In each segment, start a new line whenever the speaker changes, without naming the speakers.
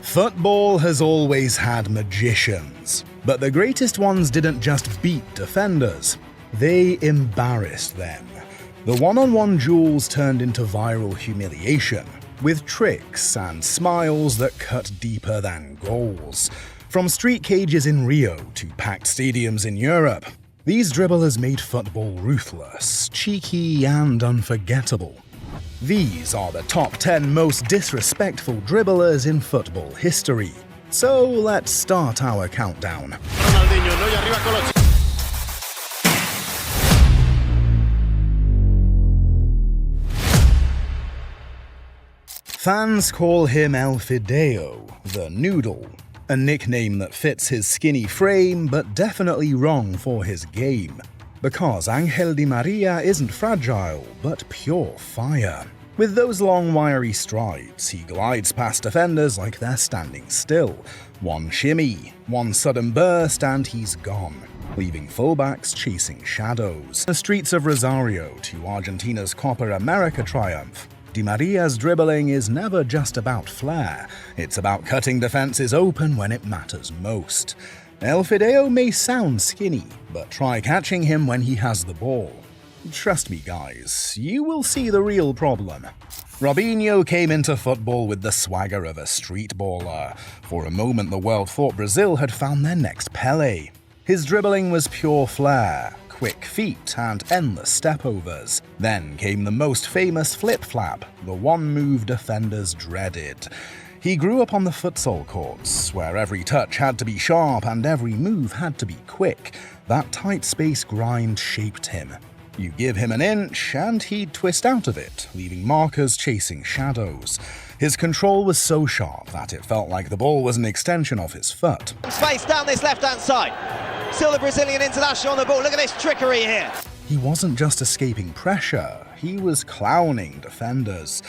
Football has always had magicians, but the greatest ones didn't just beat defenders, they embarrassed them. The one-on-one duels turned into viral humiliation, with tricks and smiles that cut deeper than goals. From street cages in Rio to packed stadiums in Europe, these dribblers made football ruthless, cheeky, and unforgettable. These are the top 10 most disrespectful dribblers in football history. So let's start our countdown. Ronaldinho, no, y arriba Okocha. Fans call him El Fideo, the Noodle, a nickname that fits his skinny frame but definitely wrong for his game. Because Angel Di Maria isn't fragile, but pure fire. With those long wiry strides, he glides past defenders like they're standing still. One shimmy, one sudden burst, and he's gone, leaving fullbacks chasing shadows. The streets of Rosario to Argentina's Copa America triumph, Di Maria's dribbling is never just about flair, it's about cutting defenses open when it matters most. El Fideo may sound skinny, but try catching him when he has the ball. Trust me guys, you will see the real problem. Robinho came into football with the swagger of a street baller. For a moment the world thought Brazil had found their next Pelé. His dribbling was pure flair, quick feet and endless stepovers. Then came the most famous flip-flap, the one move defenders dreaded. He grew up on the futsal courts, where every touch had to be sharp and every move had to be quick. That tight space grind shaped him. You give him an inch and he'd twist out of it, leaving markers chasing shadows. His control was so sharp that it felt like the ball was an extension of his foot.
Space down this left-hand side. Still the Brazilian international on the ball. Look at this trickery here.
He wasn't just escaping pressure, he was clowning defenders.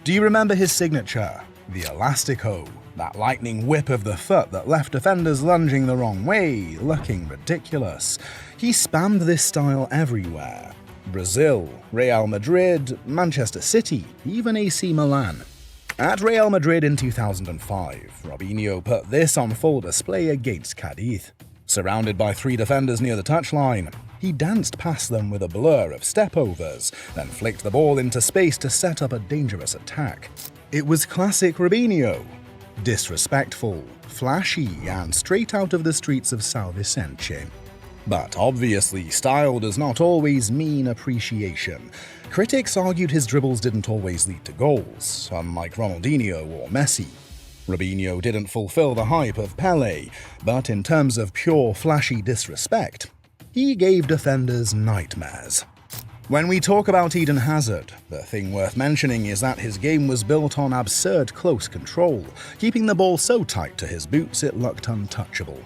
Do you remember his signature? The elastico, that lightning whip of the foot that left defenders lunging the wrong way, looking ridiculous. He spammed this style everywhere. Brazil, Real Madrid, Manchester City, even AC Milan. At Real Madrid in 2005, Robinho put this on full display against Cadiz. Surrounded by 3 defenders near the touchline, he danced past them with a blur of stepovers, then flicked the ball into space to set up a dangerous attack. It was classic Robinho. Disrespectful, flashy, and straight out of the streets of São Vicente. But obviously, style does not always mean appreciation. Critics argued his dribbles didn't always lead to goals, unlike Ronaldinho or Messi. Robinho didn't fulfill the hype of Pelé, but in terms of pure flashy disrespect, he gave defenders nightmares. When we talk about Eden Hazard, the thing worth mentioning is that his game was built on absurd close control, keeping the ball so tight to his boots it looked untouchable.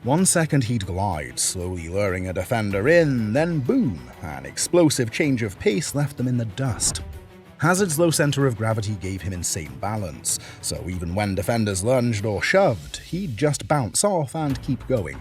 1 second he'd glide, slowly luring a defender in, then boom, an explosive change of pace left them in the dust. Hazard's low center of gravity gave him insane balance, so even when defenders lunged or shoved, he'd just bounce off and keep going.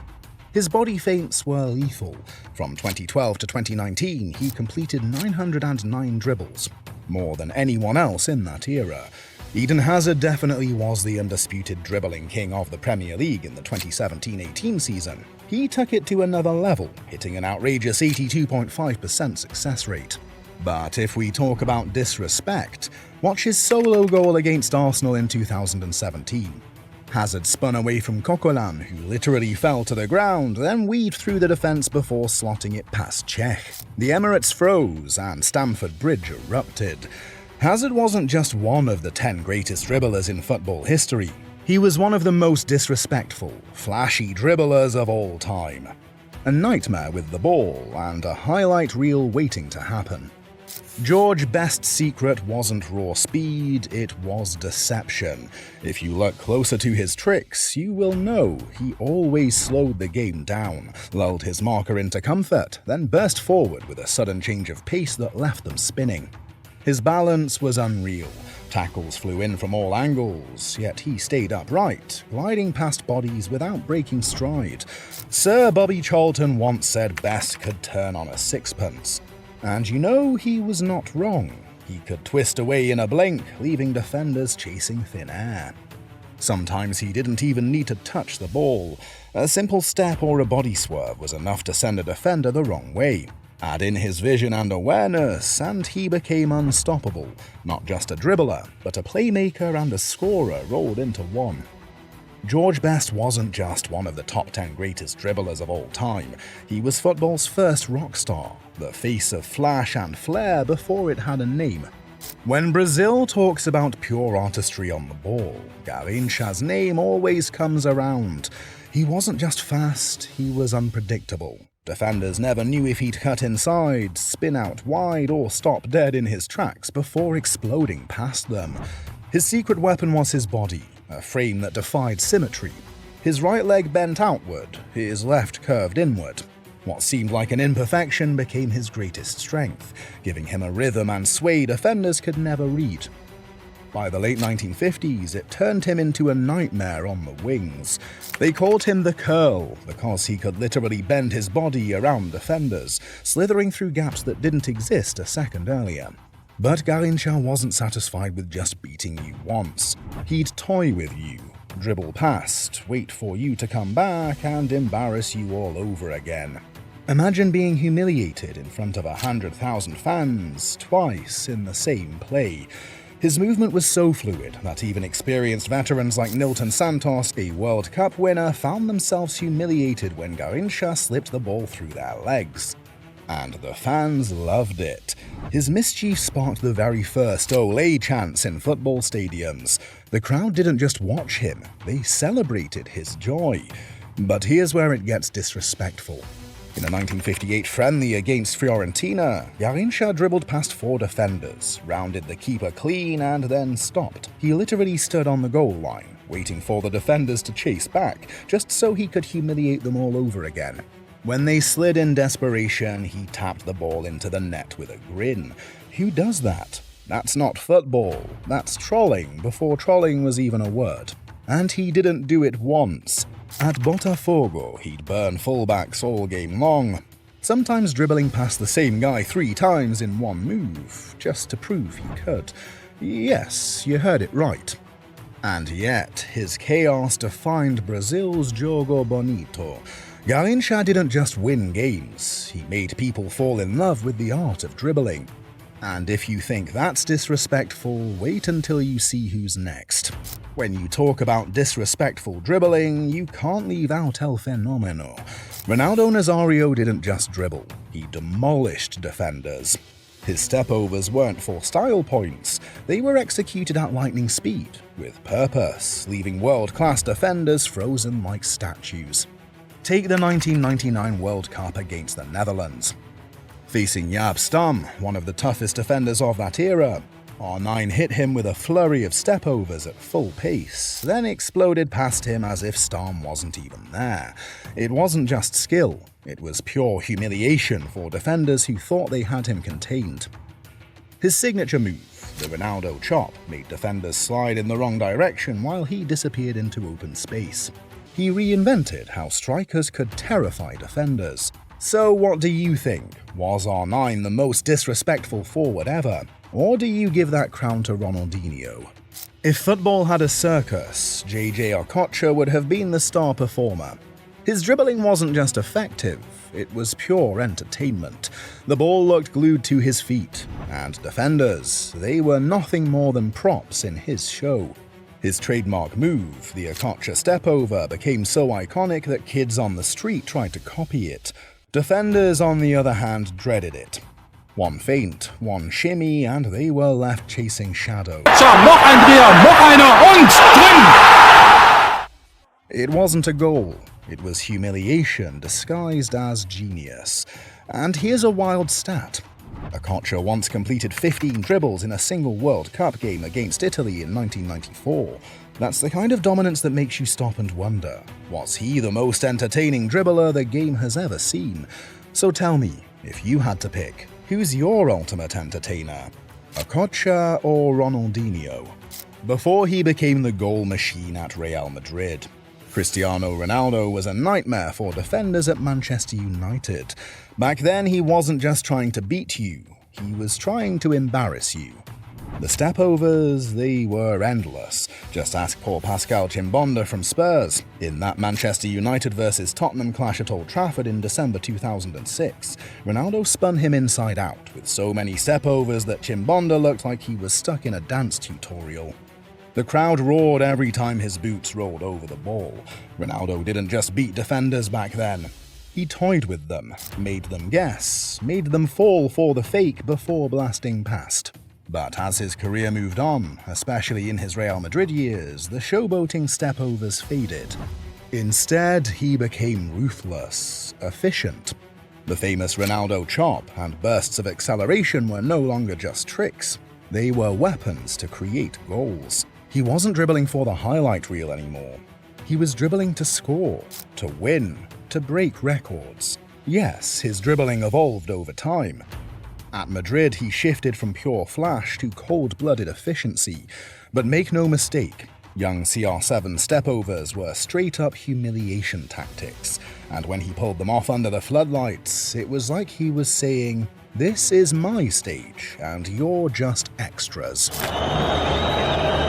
His body feints were lethal. From 2012 to 2019, he completed 909 dribbles, more than anyone else in that era. Eden Hazard definitely was the undisputed dribbling king of the Premier League in the 2017-18 season. He took it to another level, hitting an outrageous 82.5% success rate. But if we talk about disrespect, watch his solo goal against Arsenal in 2017. Hazard spun away from Coquelin, who literally fell to the ground, then weaved through the defense before slotting it past Cech. The Emirates froze, and Stamford Bridge erupted. Hazard wasn't just one of the 10 greatest dribblers in football history. He was one of the most disrespectful, flashy dribblers of all time. A nightmare with the ball, and a highlight reel waiting to happen. George's best secret wasn't raw speed, it was deception. If you look closer to his tricks, you will know he always slowed the game down, lulled his marker into comfort, then burst forward with a sudden change of pace that left them spinning. His balance was unreal. Tackles flew in from all angles, yet he stayed upright, gliding past bodies without breaking stride. Sir Bobby Charlton once said best could turn on a sixpence. And you know, he was not wrong. He could twist away in a blink, leaving defenders chasing thin air. Sometimes he didn't even need to touch the ball. A simple step or a body swerve was enough to send a defender the wrong way. Add in his vision and awareness, and he became unstoppable. Not just a dribbler, but a playmaker and a scorer rolled into one. George Best wasn't just one of the top 10 greatest dribblers of all time. He was football's first rock star, the face of flash and flair before it had a name. When Brazil talks about pure artistry on the ball, Garrincha's name always comes around. He wasn't just fast, he was unpredictable. Defenders never knew if he'd cut inside, spin out wide, or stop dead in his tracks before exploding past them. His secret weapon was his body, a frame that defied symmetry. His right leg bent outward, his left curved inward. What seemed like an imperfection became his greatest strength, giving him a rhythm and sway defenders could never read. By the late 1950s, it turned him into a nightmare on the wings. They called him the curl because he could literally bend his body around defenders, slithering through gaps that didn't exist a second earlier. But Garrincha wasn't satisfied with just beating you once. He'd toy with you, dribble past, wait for you to come back, and embarrass you all over again. Imagine being humiliated in front of 100,000 fans, twice in the same play. His movement was so fluid that even experienced veterans like Nilton Santos, a World Cup winner, found themselves humiliated when Garrincha slipped the ball through their legs. And the fans loved it. His mischief sparked the very first Olé chants in football stadiums. The crowd didn't just watch him, they celebrated his joy. But here's where it gets disrespectful. In a 1958 friendly against Fiorentina, Garrincha dribbled past 4 defenders, rounded the keeper clean, and then stopped. He literally stood on the goal line, waiting for the defenders to chase back, just so he could humiliate them all over again. When they slid in desperation, he tapped the ball into the net with a grin. Who does that? That's not football. That's trolling before trolling was even a word. And he didn't do it once. At Botafogo, he'd burn fullbacks all game long, sometimes dribbling past the same guy 3 times in one move, just to prove he could. Yes, you heard it right. And yet, his chaos defined Brazil's Jogo Bonito. Garrincha didn't just win games, he made people fall in love with the art of dribbling. And if you think that's disrespectful, wait until you see who's next. When you talk about disrespectful dribbling, you can't leave out El Fenomeno. Ronaldo Nazario didn't just dribble, he demolished defenders. His stepovers weren't for style points, they were executed at lightning speed, with purpose, leaving world-class defenders frozen like statues. Take the 1999 World Cup against the Netherlands. Facing Jaap Stam, one of the toughest defenders of that era, R9 hit him with a flurry of stepovers at full pace, then exploded past him as if Stam wasn't even there. It wasn't just skill, it was pure humiliation for defenders who thought they had him contained. His signature move, the Ronaldo chop, made defenders slide in the wrong direction while he disappeared into open space. He reinvented how strikers could terrify defenders. So what do you think? Was R9 the most disrespectful forward ever? Or do you give that crown to Ronaldinho? If football had a circus, JJ Okocha would have been the star performer. His dribbling wasn't just effective, it was pure entertainment. The ball looked glued to his feet, and defenders, they were nothing more than props in his show. His trademark move, the Okocha stepover, became so iconic that kids on the street tried to copy it. Defenders, on the other hand, dreaded it. One feint, one shimmy, and they were left chasing shadows. It wasn't a goal. It was humiliation disguised as genius. And here's a wild stat. Okocha once completed 15 dribbles in a single World Cup game against Italy in 1994. That's the kind of dominance that makes you stop and wonder, was he the most entertaining dribbler the game has ever seen? So tell me, if you had to pick, who's your ultimate entertainer? Okocha or Ronaldinho? Before he became the goal machine at Real Madrid, Cristiano Ronaldo was a nightmare for defenders at Manchester United. Back then, he wasn't just trying to beat you, he was trying to embarrass you. The step-overs, they were endless. Just ask poor Pascal Chimbonda from Spurs. In that Manchester United vs Tottenham clash at Old Trafford in December 2006, Ronaldo spun him inside out with so many step-overs that Chimbonda looked like he was stuck in a dance tutorial. The crowd roared every time his boots rolled over the ball. Ronaldo didn't just beat defenders back then. He toyed with them, made them guess, made them fall for the fake before blasting past. But as his career moved on, especially in his Real Madrid years, the showboating step-overs faded. Instead, he became ruthless, efficient. The famous Ronaldo chop and bursts of acceleration were no longer just tricks. They were weapons to create goals. He wasn't dribbling for the highlight reel anymore. He was dribbling to score, to win, to break records. Yes, his dribbling evolved over time. At Madrid, he shifted from pure flash to cold-blooded efficiency. But make no mistake, young CR7 step-overs were straight-up humiliation tactics. And when he pulled them off under the floodlights, it was like he was saying, "This is my stage, and you're just extras."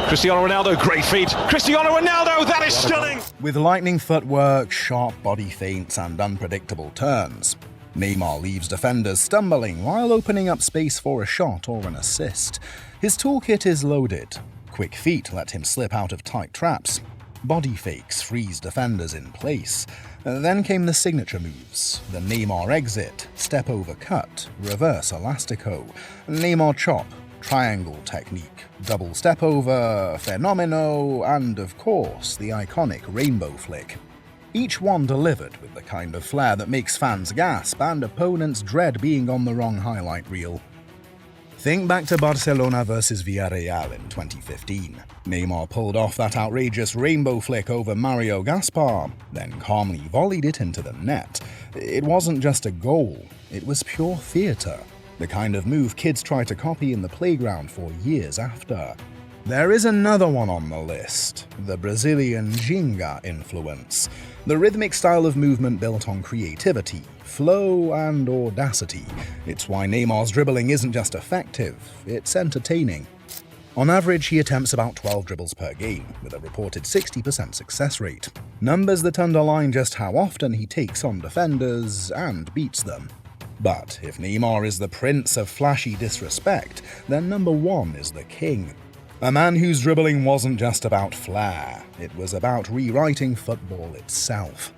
Cristiano Ronaldo, great feet. Cristiano Ronaldo, that is stunning!
With lightning footwork, sharp body feints, and unpredictable turns, Neymar leaves defenders stumbling while opening up space for a shot or an assist. His toolkit is loaded. Quick feet let him slip out of tight traps. Body fakes freeze defenders in place. Then came the signature moves: the Neymar exit, step over cut, reverse elastico, Neymar chop, triangle technique, double step over, fenomeno, and of course the iconic rainbow flick. Each one delivered with the kind of flair that makes fans gasp and opponents dread being on the wrong highlight reel. Think back to Barcelona vs Villarreal in 2015. Neymar pulled off that outrageous rainbow flick over Mario Gaspar, then calmly volleyed it into the net. It wasn't just a goal, it was pure theatre, the kind of move kids try to copy in the playground for years after. There is another one on the list, the Brazilian ginga influence, the rhythmic style of movement built on creativity, flow, and audacity. It's why Neymar's dribbling isn't just effective, it's entertaining. On average, he attempts about 12 dribbles per game, with a reported 60% success rate. Numbers that underline just how often he takes on defenders and beats them. But if Neymar is the prince of flashy disrespect, then number one is the king. A man whose dribbling wasn't just about flair, it was about rewriting football itself.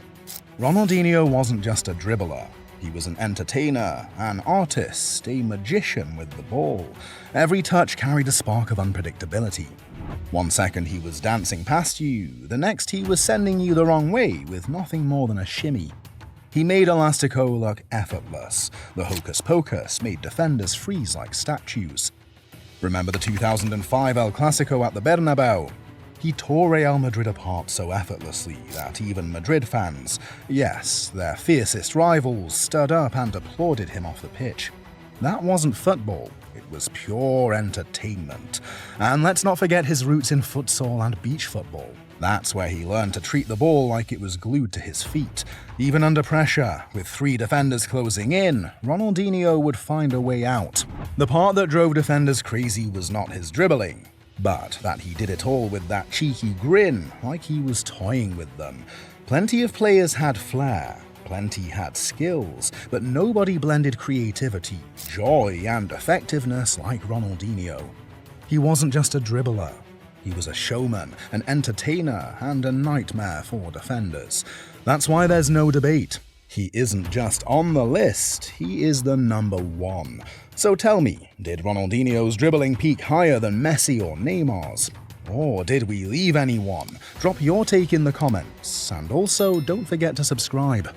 Ronaldinho wasn't just a dribbler, he was an entertainer, an artist, a magician with the ball. Every touch carried a spark of unpredictability. 1 second he was dancing past you, the next he was sending you the wrong way with nothing more than a shimmy. He made elastico look effortless. The hocus pocus made defenders freeze like statues. Remember the 2005 El Clasico at the Bernabeu? He tore Real Madrid apart so effortlessly that even Madrid fans, yes, their fiercest rivals, stood up and applauded him off the pitch. That wasn't football, it was pure entertainment. And let's not forget his roots in futsal and beach football. That's where he learned to treat the ball like it was glued to his feet. Even under pressure, with 3 defenders closing in, Ronaldinho would find a way out. The part that drove defenders crazy was not his dribbling, but that he did it all with that cheeky grin, like he was toying with them. Plenty of players had flair, plenty had skills, but nobody blended creativity, joy, and effectiveness like Ronaldinho. He wasn't just a dribbler. He was a showman, an entertainer, and a nightmare for defenders. That's why there's no debate. He isn't just on the list, he is the number one. So tell me, did Ronaldinho's dribbling peak higher than Messi or Neymar's? Or did we leave anyone? Drop your take in the comments, and also don't forget to subscribe.